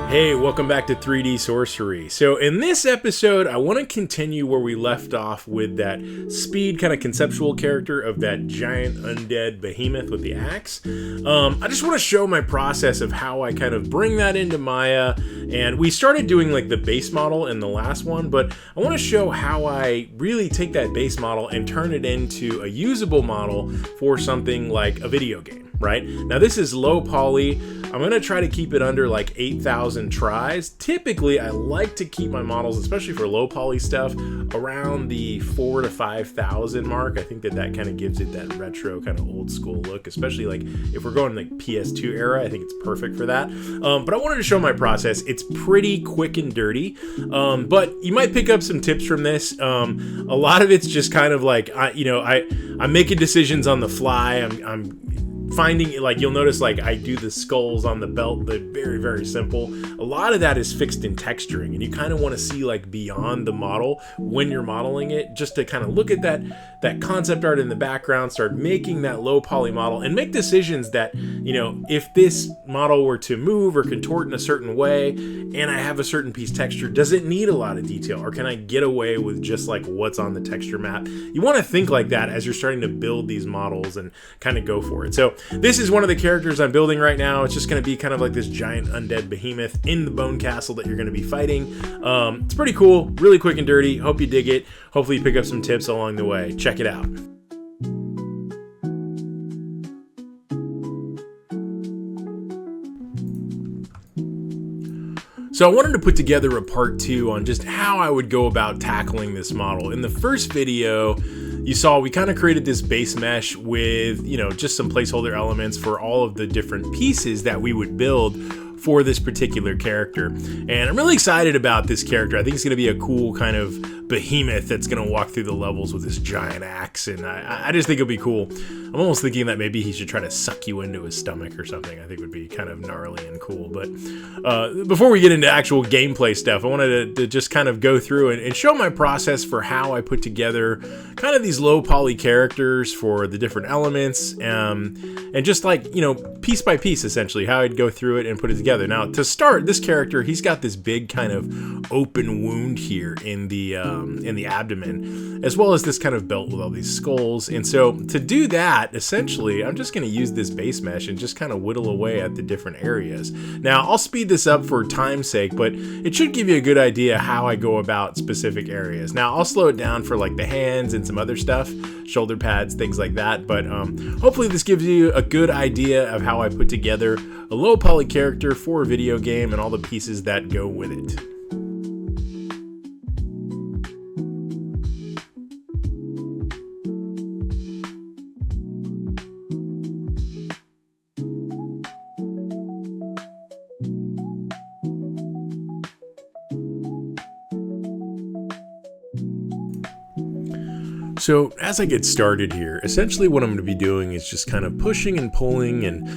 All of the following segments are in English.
Hey, welcome back to 3D Sorcery. So in this episode, I want to continue where we left off with that speed kind of conceptual character of that giant undead behemoth with the axe. I just want to show my process of how I kind of bring that into Maya. And we started doing like the base model in the last one, but I want to show how I really take that base model and turn it into a usable model for something like a video game. Right? Now this is low poly. I'm going to try to keep it under like 8,000 tries. Typically, I like to keep my models, especially for low poly stuff, around the 4,000 to 5,000 mark. I think that kind of gives it that retro kind of old school look, especially like if we're going like PS2 era, I think it's perfect for that. But I wanted to show my process. It's pretty quick and dirty, but you might pick up some tips from this. A lot of it's just kind of like, I'm making decisions on the fly. I'm finding, like, you'll notice like I do the skulls on the belt, but very, very simple. A lot of that is fixed in texturing, and you kind of want to see like beyond the model when you're modeling it, just to kind of look at that concept art in the background, start making that low poly model, and make decisions that, you know, if this model were to move or contort in a certain way, and I have a certain piece texture, does it need a lot of detail, or can I get away with just like what's on the texture map? You want to think like that as you're starting to build these models and kind of go for it. So this is one of the characters I'm building right now. It's just going to be kind of like this giant undead behemoth in the bone castle that you're going to be fighting. It's pretty cool, really quick and dirty. Hope you dig it. Hopefully you pick up some tips along the way. Check it out. So I wanted to put together a part 2 on just how I would go about tackling this model. In the first video, you saw we kind of created this base mesh with, you know, just some placeholder elements for all of the different pieces that we would build for this particular character. And I'm really excited about this character. I think it's going to be a cool kind of behemoth that's going to walk through the levels with this giant axe, and I just think it'll be cool. I'm almost thinking that maybe he should try to suck you into his stomach or something. I think would be kind of gnarly and cool. But before we get into actual gameplay stuff, I wanted to just kind of go through and show my process for how I put together kind of these low poly characters for the different elements, and just like, you know, piece by piece, essentially, how I'd go through it and put it together. Now, to start, this character, he's got this big kind of open wound here in the abdomen, as well as this kind of belt with all these skulls. And so to do that, essentially, I'm just going to use this base mesh and just kind of whittle away at the different areas. Now, I'll speed this up for time's sake, but it should give you a good idea how I go about specific areas. Now, I'll slow it down for like the hands and some other stuff, shoulder pads, things like that. But hopefully this gives you a good idea of how I put together a low poly character for a video game and all the pieces that go with it. So as I get started here, essentially what I'm going to be doing is just kind of pushing and pulling, and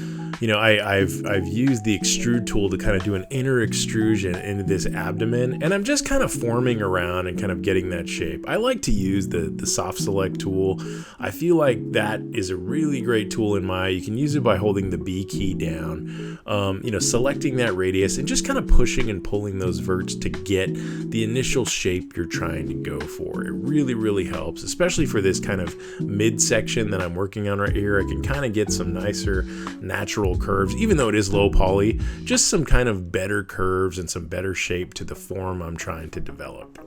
you know, I've used the extrude tool to kind of do an inner extrusion into this abdomen, and I'm just kind of forming around and kind of getting that shape. I like to use the soft select tool. I feel like that is a really great tool in Maya. You can use it by holding the B key down, you know, selecting that radius and just kind of pushing and pulling those verts to get the initial shape you're trying to go for. It really, really helps, especially for this kind of midsection that I'm working on right here. I can kind of get some nicer natural curves, even though it is low poly, just some kind of better curves and some better shape to the form I'm trying to develop.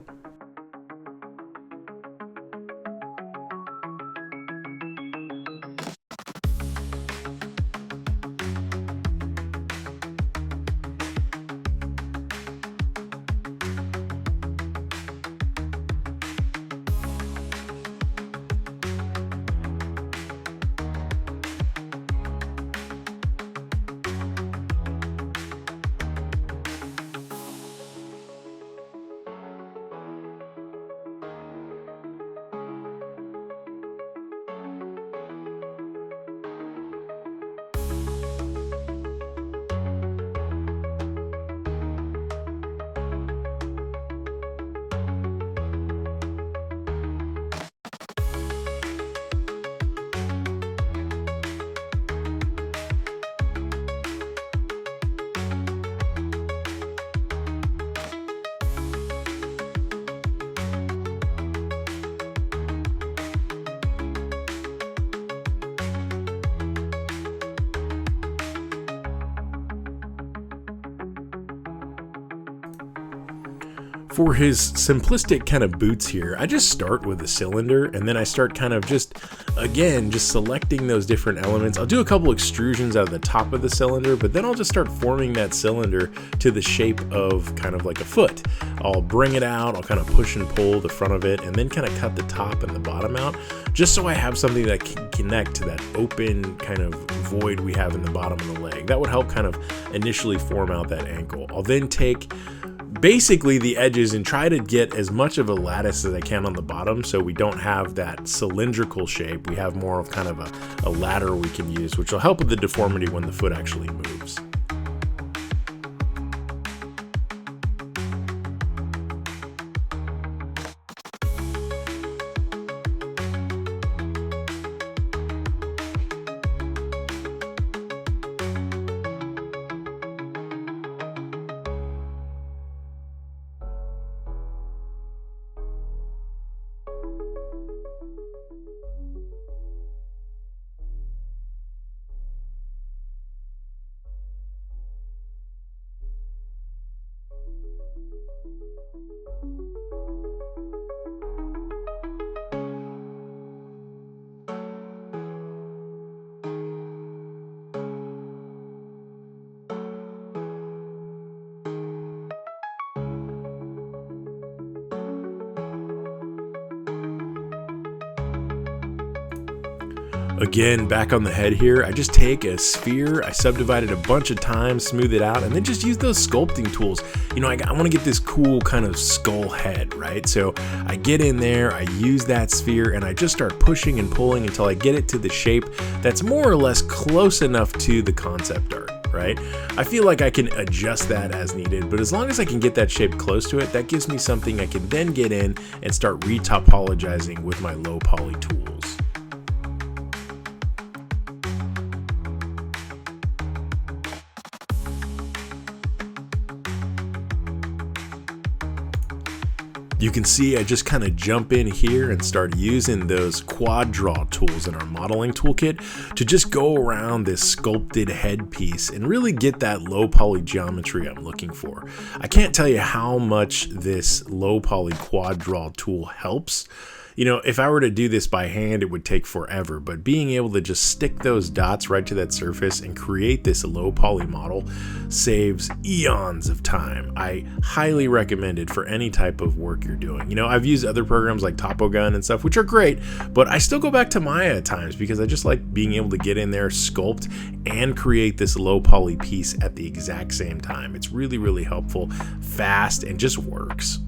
For his simplistic kind of boots here, I just start with a cylinder, and then I start kind of just selecting those different elements. I'll do a couple extrusions out of the top of the cylinder, but then I'll just start forming that cylinder to the shape of kind of like a foot. I'll bring it out, I'll kind of push and pull the front of it, and then kind of cut the top and the bottom out, just so I have something that can connect to that open kind of void we have in the bottom of the leg. That would help kind of initially form out that ankle. I'll then take basically the edges and try to get as much of a lattice as I can on the bottom, so we don't have that cylindrical shape. We have more of kind of a ladder we can use, which will help with the deformity when the foot actually moves. Again, back on the head here, I just take a sphere, I subdivide it a bunch of times, smooth it out, and then just use those sculpting tools. You know, I want to get this cool kind of skull head, right? So I get in there, I use that sphere, and I just start pushing and pulling until I get it to the shape that's more or less close enough to the concept art, right? I feel like I can adjust that as needed, but as long as I can get that shape close to it, that gives me something I can then get in and start retopologizing with my low poly tools. You can see I just kind of jump in here and start using those quad draw tools in our modeling toolkit to just go around this sculpted headpiece and really get that low poly geometry I'm looking for. I can't tell you how much this low poly quad draw tool helps. You know, if I were to do this by hand, it would take forever, but being able to just stick those dots right to that surface and create this low poly model saves eons of time. I highly recommend it for any type of work you're doing. You know, I've used other programs like Topogun and stuff, which are great, but I still go back to Maya at times because I just like being able to get in there, sculpt, and create this low poly piece at the exact same time. It's really, really helpful, fast, and just works.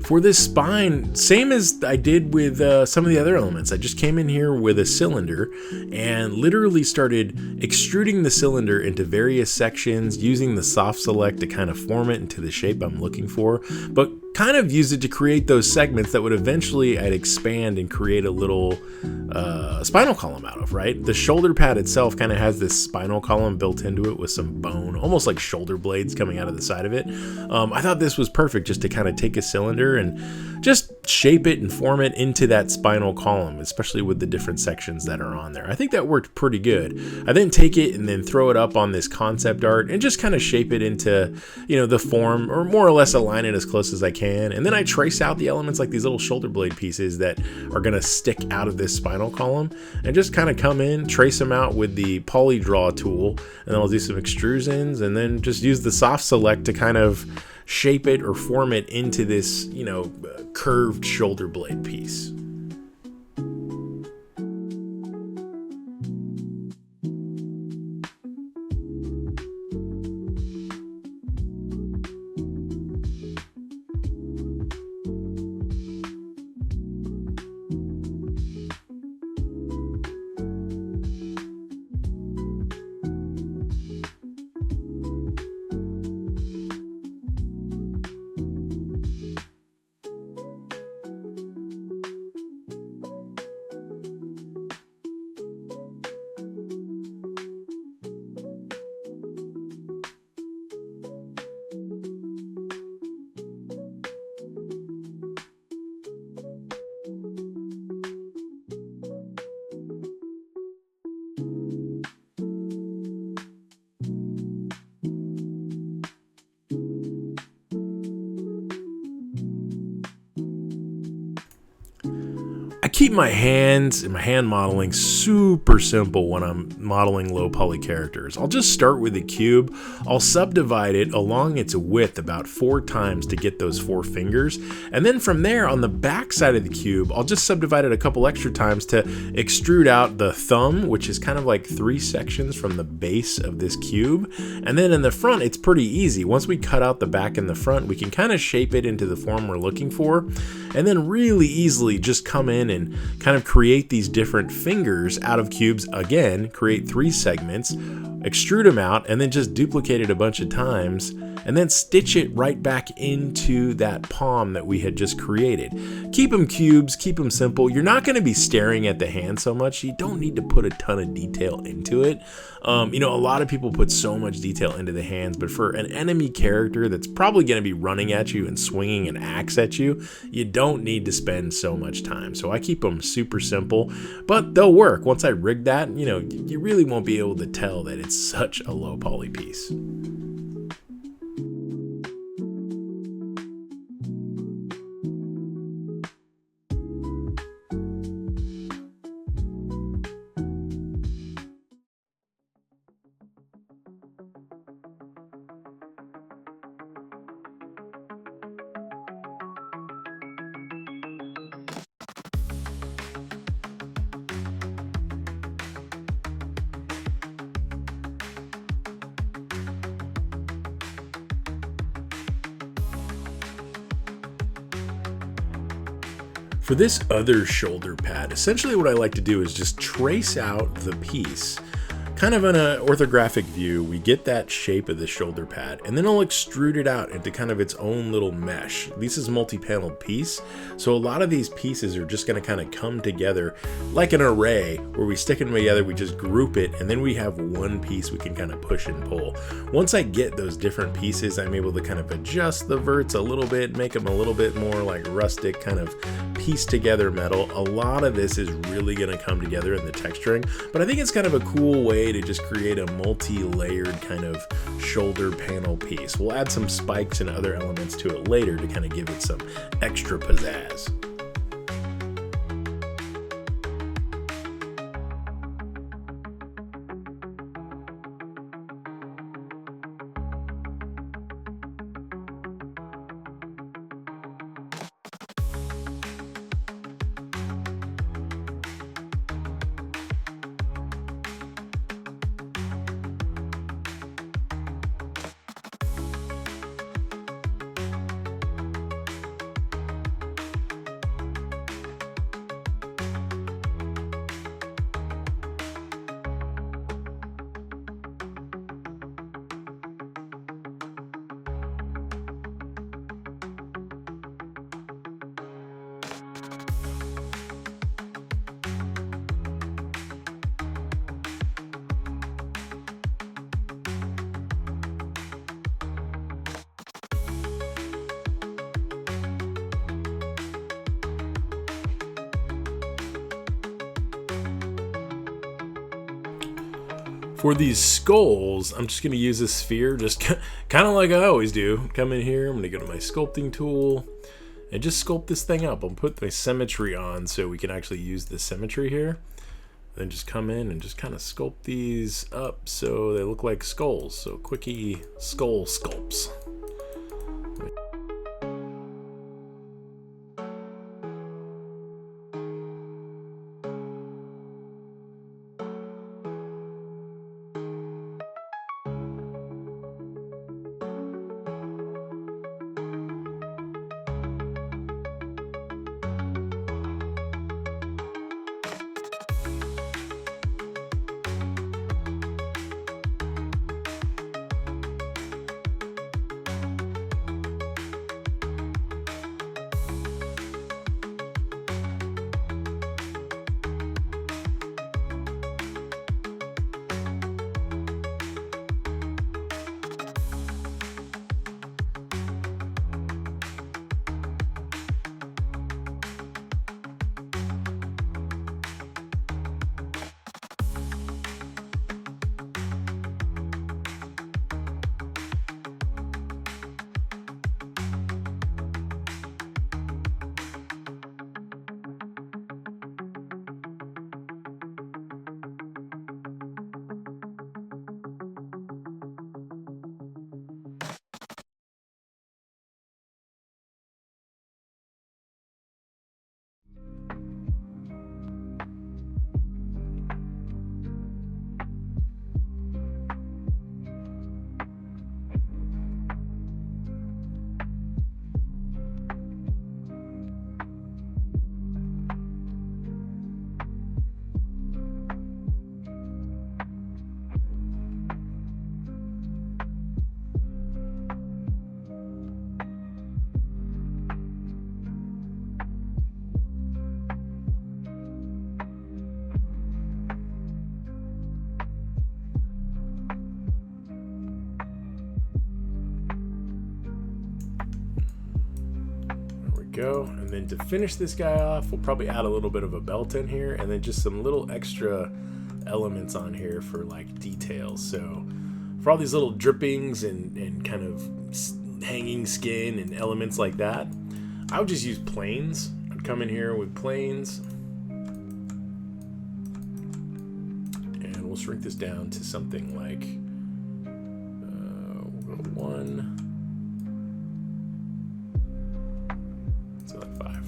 For this spine, same as I did with some of the other elements, I just came in here with a cylinder and literally started extruding the cylinder into various sections, using the soft select to kind of form it into the shape I'm looking for, but kind of use it to create those segments that would eventually I'd expand and create a little spinal column out of, right? The shoulder pad itself kind of has this spinal column built into it with some bone, almost like shoulder blades coming out of the side of it. I thought this was perfect just to kind of take a cylinder and just shape it and form it into that spinal column, especially with the different sections that are on there. I think that worked pretty good. I then take it and then throw it up on this concept art and just kind of shape it into, the form, or more or less align it as close as I can. And then I trace out the elements like these little shoulder blade pieces that are going to stick out of this spinal column, and just kind of come in, trace them out with the poly draw tool, and then I'll do some extrusions and then just use the soft select to kind of shape it or form it into this, curved shoulder blade piece. I keep my hands and my hand modeling super simple when I'm modeling low poly characters. I'll just start with a cube. I'll subdivide it along its width about 4 times to get those 4 fingers. And then from there, on the back side of the cube, I'll just subdivide it a couple extra times to extrude out the thumb, which is kind of like 3 sections from the base of this cube. And then in the front, it's pretty easy. Once we cut out the back and the front, we can kind of shape it into the form we're looking for. And then really easily just come in and kind of create these different fingers out of cubes. Again, create 3 segments, extrude them out, and then just duplicate it a bunch of times, and then stitch it right back into that palm that we had just created. Keep them cubes, keep them simple. You're not going to be staring at the hand so much. You don't need to put a ton of detail into it. A lot of people put so much detail into the hands, but for an enemy character that's probably going to be running at you and swinging an axe at you, you don't need to spend so much time. So I keep them super simple, but they'll work. Once I rig that, you really won't be able to tell that it's such a low poly piece. For this other shoulder pad, essentially what I like to do is just trace out the piece. Kind of in an orthographic view, we get that shape of the shoulder pad, and then I'll extrude it out into kind of its own little mesh. This is a multi-paneled piece, so a lot of these pieces are just going to kind of come together like an array where we stick them together, we just group it, and then we have one piece we can kind of push and pull. Once I get those different pieces, I'm able to kind of adjust the verts a little bit, make them a little bit more like rustic, kind of piece together metal. A lot of this is really going to come together in the texturing, but I think it's kind of a cool way to just create a multi-layered kind of shoulder panel piece. We'll add some spikes and other elements to it later to kind of give it some extra pizzazz. For these skulls, I'm just going to use a sphere, just kind of like I always do. Come in here, I'm going to go to my sculpting tool, and just sculpt this thing up. I'll put my symmetry on so we can actually use the symmetry here. Then just come in and just kind of sculpt these up so they look like skulls. So quickie skull sculpts. Go. And then to finish this guy off, we'll probably add a little bit of a belt in here, and then just some little extra elements on here for like details. So for all these little drippings and kind of hanging skin and elements like that, I would just use planes. I'd come in here with planes, and we'll shrink this down to something like we'll go to 1. So like 5.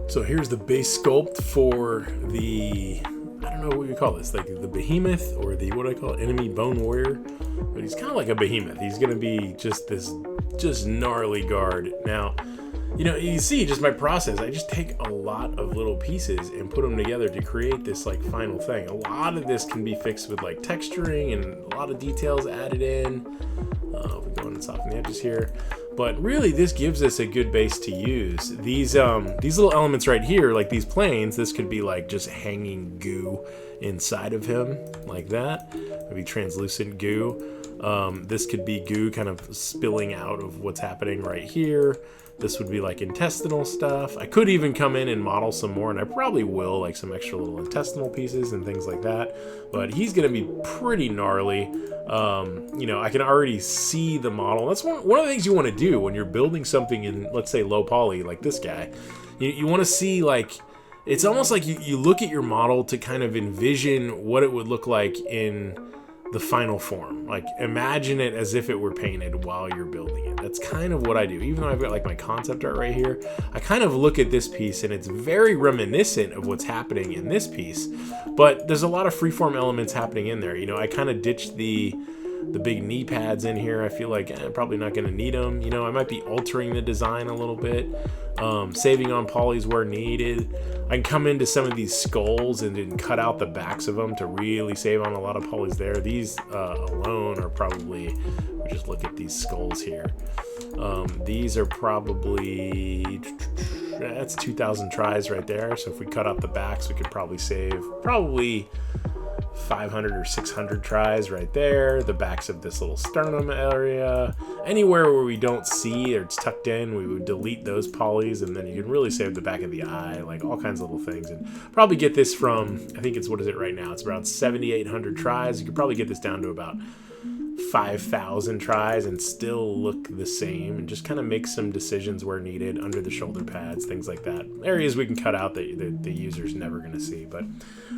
So here's the base sculpt for the, I don't know what you call this, like the behemoth or the, what do I call it, enemy bone warrior. But he's kind of like a behemoth. He's going to be just this gnarly guard. Now, you know, you see just my process. I just take a lot of little pieces and put them together to create this like final thing. A lot of this can be fixed with like texturing and a lot of details added in. We go in and soften the edges here. But really, this gives us a good base to use. These little elements right here, like these planes, this could be like just hanging goo inside of him, like that. Maybe translucent goo. This could be goo kind of spilling out of what's happening right here. This would be like intestinal stuff. I could even come in and model some more, and I probably will, like some extra little intestinal pieces and things like that. But he's gonna be pretty gnarly. You know, I can already see the model. That's one of the things you want to do when you're building something in, let's say, low poly, like this guy. You want to see, like, it's almost like you look at your model to kind of envision what it would look like in the final form. Like, imagine it as if it were painted while you're building it. That's kind of what I do. Even though I've got like my concept art right here, I kind of look at this piece and it's very reminiscent of what's happening in this piece, but there's a lot of freeform elements happening in there. You know, I kind of ditched the big knee pads in here. I feel like I'm probably not going to need them. You know, I might be altering the design a little bit, saving on polys where needed. I can come into some of these skulls and then cut out the backs of them to really save on a lot of polys there. These alone are probably, just look at these skulls here. These are probably, that's 2,000 tries right there. So if we cut out the backs, we could probably save 500 or 600 tries right there. The backs of this little sternum area. Anywhere where we don't see or it's tucked in, we would delete those polys, and then you can really save the back of the eye, like all kinds of little things. And probably get this from, I think it's, what is it right now? It's around 7,800 tries. You could probably get this down to about 5,000 tries and still look the same, and just kind of make some decisions where needed under the shoulder pads, things like that. Areas we can cut out that the user's never going to see. But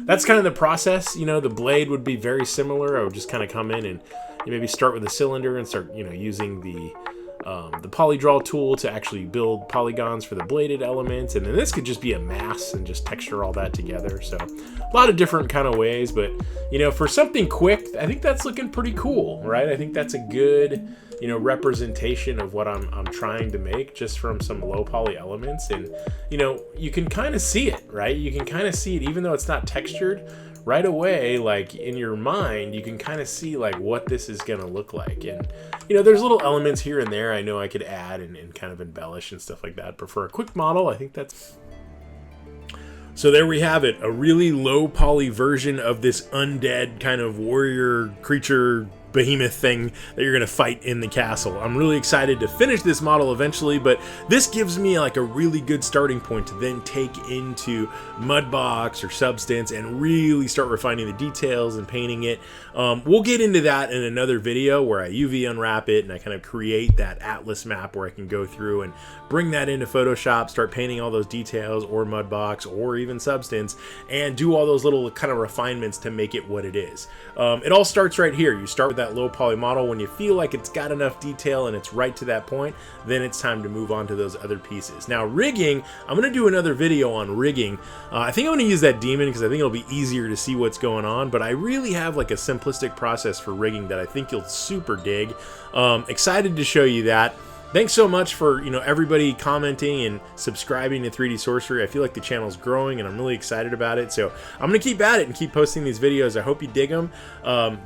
that's kind of the process. You know, the blade would be very similar. I would just kind of come in and maybe start with a cylinder and start, you know, using the polydraw tool to actually build polygons for the bladed elements, and then this could just be a mass and just texture all that together. So a lot of different kind of ways, but you know, for something quick, I think that's looking pretty cool, right? I think that's a good, you know, representation of what I'm trying to make just from some low poly elements. And you know, you can kind of see it, right? You can kind of see it even though it's not textured right away. Like in your mind, you can kind of see like what this is gonna look like. And you know, there's little elements here and there I know I could add and kind of embellish and stuff like that, but for a quick model, I think that's... So there we have it, a really low poly version of this undead kind of warrior creature behemoth thing that you're going to fight in the castle. I'm really excited to finish this model eventually, but this gives me like a really good starting point to then take into Mudbox or Substance and really start refining the details and painting it. We'll get into that in another video where I UV unwrap it and I kind of create that atlas map where I can go through and bring that into Photoshop, start painting all those details, or Mudbox or even Substance, and do all those little kind of refinements to make it what it is. It all starts right here. You start with that low poly model. When you feel like it's got enough detail and it's right to that point, then it's time to move on to those other pieces. Now rigging, I'm going to do another video on rigging. I think I'm going to use that demon because I think it'll be easier to see what's going on, but I really have like a simplistic process for rigging that I think you'll super dig. Excited to show you that. Thanks so much for, you know, everybody commenting and subscribing to 3D Sorcery. I feel like the channel's growing and I'm really excited about it. So I'm going to keep at it and keep posting these videos. I hope you dig them.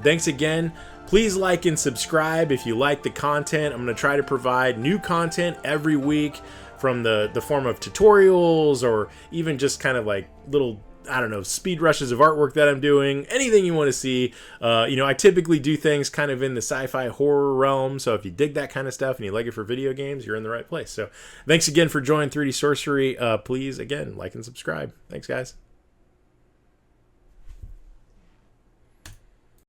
Thanks again. Please like and subscribe if you like the content. I'm going to try to provide new content every week from the form of tutorials or even just kind of like little, I don't know, speed rushes of artwork that I'm doing, anything you want to see. You know, I typically do things kind of in the sci-fi horror realm, so if you dig that kind of stuff and you like it for video games, you're in the right place. So thanks again for joining 3D Sorcery. Please, again, like and subscribe. Thanks, guys.